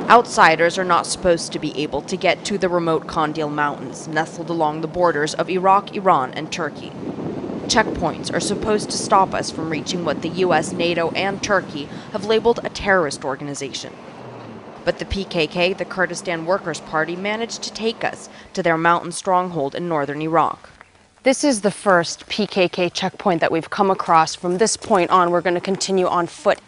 Outsiders are not supposed to be able to get to the remote Kandil Mountains, nestled along the borders of Iraq, Iran, and Turkey. Checkpoints are supposed to stop us from reaching what the US, NATO, and Turkey have labeled a terrorist organization. But the PKK, the Kurdistan Workers' Party, managed to take us to their mountain stronghold in northern Iraq. This is the first PKK checkpoint that we've come across. From this point on, we're going to continue on foot.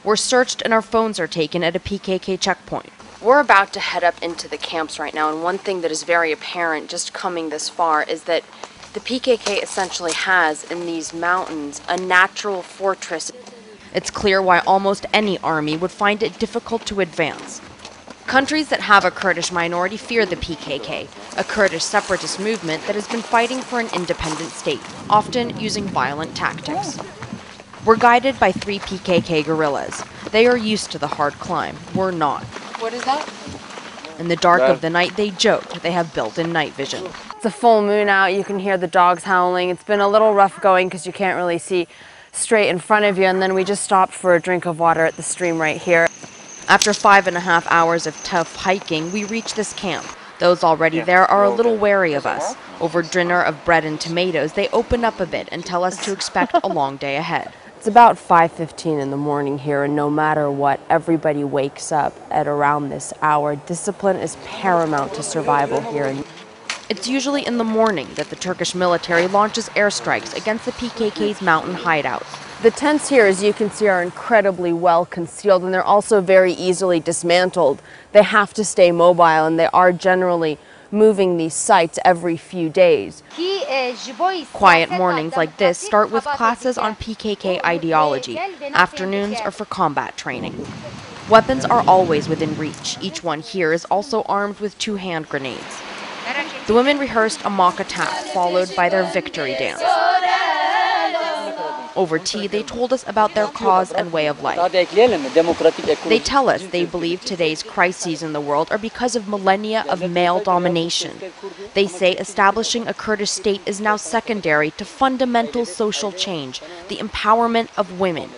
We're searched and our phones are taken at a PKK checkpoint. We're about to head up into the camps right now, and one thing that is very apparent just coming this far is that the PKK essentially has, in these mountains, a natural fortress. It's clear why almost any army would find it difficult to advance. Countries that have a Kurdish minority fear the PKK, a Kurdish separatist movement that has been fighting for an independent state, often using violent tactics. We're guided by 3 PKK guerrillas. They are used to the hard climb. We're not. What is that? In the dark of the night, they joke they have built-in night vision. It's a full moon out. You can hear the dogs howling. It's been a little rough going because you can't really see straight in front of you, and then we just stopped for a drink of water at the stream right here. After 5.5 hours of tough hiking, we reach this camp. Those already there are a little wary of us. Over dinner of bread and tomatoes, they open up a bit and tell us to expect a long day ahead. It's about 5:15 in the morning here, and no matter what, everybody wakes up at around this hour. Discipline is paramount to survival here. It's usually in the morning that the Turkish military launches airstrikes against the PKK's mountain hideouts. The tents here, as you can see, are incredibly well concealed, and they're also very easily dismantled. They have to stay mobile, and they are generally moving these sites every few days. Quiet mornings like this start with classes on PKK ideology. Afternoons are for combat training. Weapons are always within reach. Each one here is also armed with 2 hand grenades. The women rehearsed a mock attack, followed by their victory dance. Over tea, they told us about their cause and way of life. They tell us they believe today's crises in the world are because of millennia of male domination. They say establishing a Kurdish state is now secondary to fundamental social change, the empowerment of women.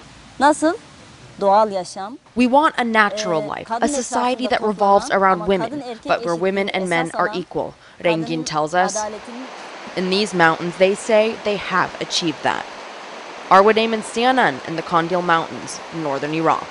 We want a natural life, a society that revolves around women, but where women and men are equal. Rengin tells us. In these mountains, they say they have achieved that. Arwadame and CNN in the Kandil Mountains, northern Iraq.